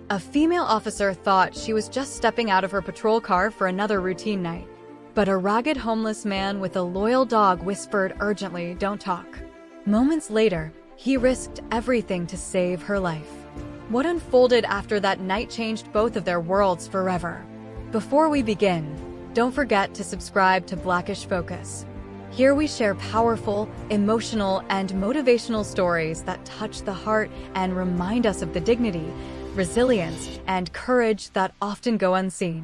A female officer thought she was just stepping out of her patrol car for another routine night. But a ragged homeless man with a loyal dog whispered urgently, "Don't talk." Moments later, he risked everything to save her life. What unfolded after that night changed both of their worlds forever. Before we begin, don't forget to subscribe to Blackish Focus. Here we share powerful, emotional, and motivational stories that touch the heart and remind us of the dignity, resilience, and courage that often go unseen.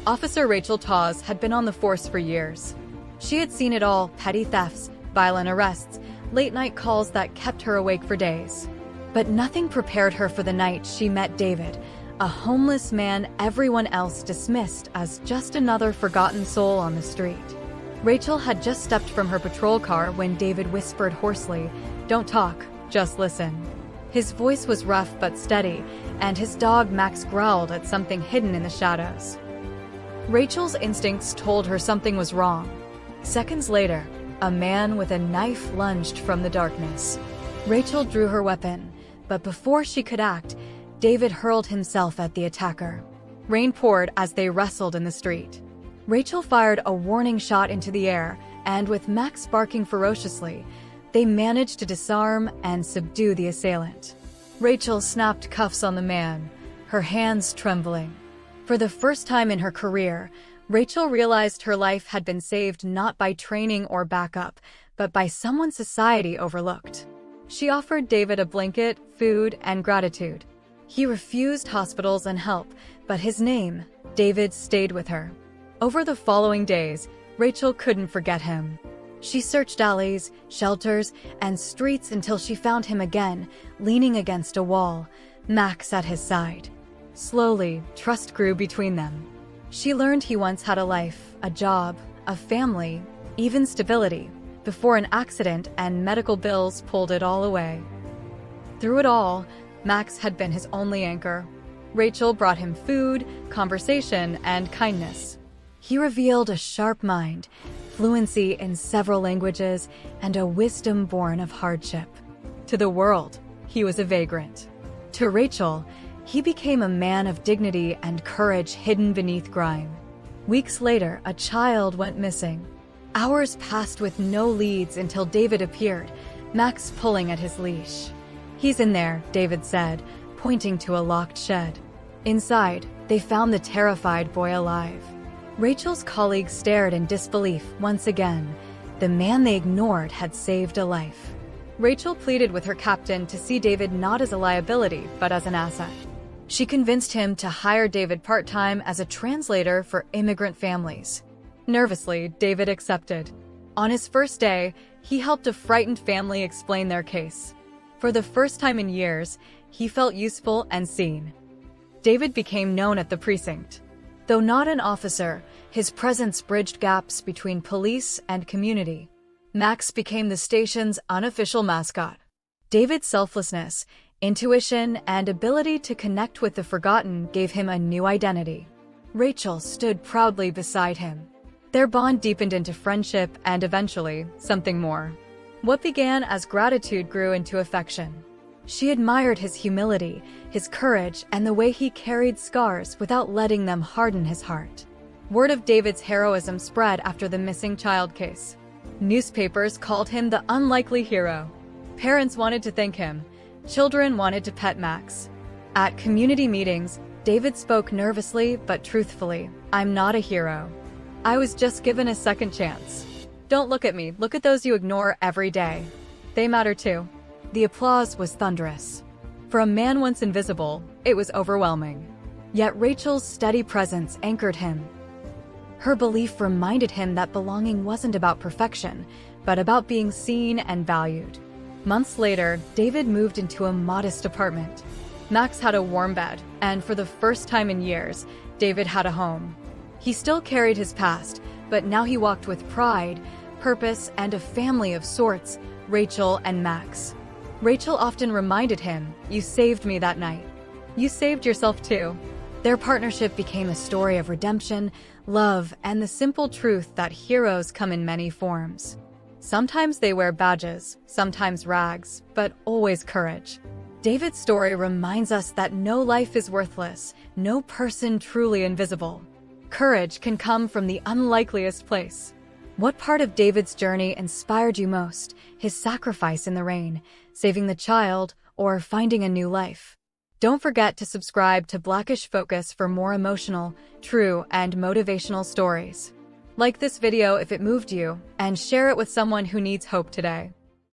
Officer Rachel Tawes had been on the force for years. She had seen it all: petty thefts, violent arrests, late-night calls that kept her awake for days. But nothing prepared her for the night she met David, a homeless man everyone else dismissed as just another forgotten soul on the street. Rachel had just stepped from her patrol car when David whispered hoarsely, "Don't talk, just listen." His voice was rough but steady, and his dog Max growled at something hidden in the shadows. Rachel's instincts told her something was wrong. Seconds later, a man with a knife lunged from the darkness. Rachel drew her weapon, but before she could act, David hurled himself at the attacker. Rain poured as they wrestled in the street. Rachel fired a warning shot into the air, and with Max barking ferociously, they managed to disarm and subdue the assailant. Rachel snapped cuffs on the man, her hands trembling. For the first time in her career, Rachel realized her life had been saved not by training or backup, but by someone society overlooked. She offered David a blanket, food, and gratitude. He refused hospitals and help, but his name, David, stayed with her. Over the following days, Rachel couldn't forget him. She searched alleys, shelters, and streets until she found him again, leaning against a wall, Max at his side. Slowly, trust grew between them. She learned he once had a life, a job, a family, even stability, before an accident and medical bills pulled it all away. Through it all, Max had been his only anchor. Rachel brought him food, conversation, and kindness. He revealed a sharp mind, fluency in several languages, and a wisdom born of hardship. To the world, he was a vagrant. To Rachel, he became a man of dignity and courage hidden beneath grime. Weeks later, a child went missing. Hours passed with no leads until David appeared, Max pulling at his leash. "He's in there," David said, pointing to a locked shed. Inside, they found the terrified boy alive. Rachel's colleagues stared in disbelief once again. The man they ignored had saved a life. Rachel pleaded with her captain to see David not as a liability, but as an asset. She convinced him to hire David part-time as a translator for immigrant families. Nervously, David accepted. On his first day, he helped a frightened family explain their case. For the first time in years, he felt useful and seen. David became known at the precinct. Though not an officer, his presence bridged gaps between police and community. Max became the station's unofficial mascot. David's selflessness, intuition, and ability to connect with the forgotten gave him a new identity. Rachel stood proudly beside him. Their bond deepened into friendship and eventually, something more. What began as gratitude grew into affection. She admired his humility, his courage, and the way he carried scars without letting them harden his heart. Word of David's heroism spread after the missing child case. Newspapers called him the unlikely hero. Parents wanted to thank him. Children wanted to pet Max. At community meetings, David spoke nervously but truthfully. "I'm not a hero. I was just given a second chance. Don't look at me, look at those you ignore every day. They matter too." The applause was thunderous. For a man once invisible, it was overwhelming. Yet Rachel's steady presence anchored him. Her belief reminded him that belonging wasn't about perfection, but about being seen and valued. Months later, David moved into a modest apartment. Max had a warm bed, and for the first time in years, David had a home. He still carried his past, but now he walked with pride, purpose, and a family of sorts, Rachel and Max. Rachel often reminded him, "You saved me that night. You saved yourself too." Their partnership became a story of redemption, love, and the simple truth that heroes come in many forms. Sometimes they wear badges, sometimes rags, but always courage. David's story reminds us that no life is worthless, no person truly invisible. Courage can come from the unlikeliest place. What part of David's journey inspired you most? His sacrifice in the rain, saving the child, or finding a new life? Don't forget to subscribe to Blackish Focus for more emotional, true, and motivational stories. Like this video if it moved you, and share it with someone who needs hope today.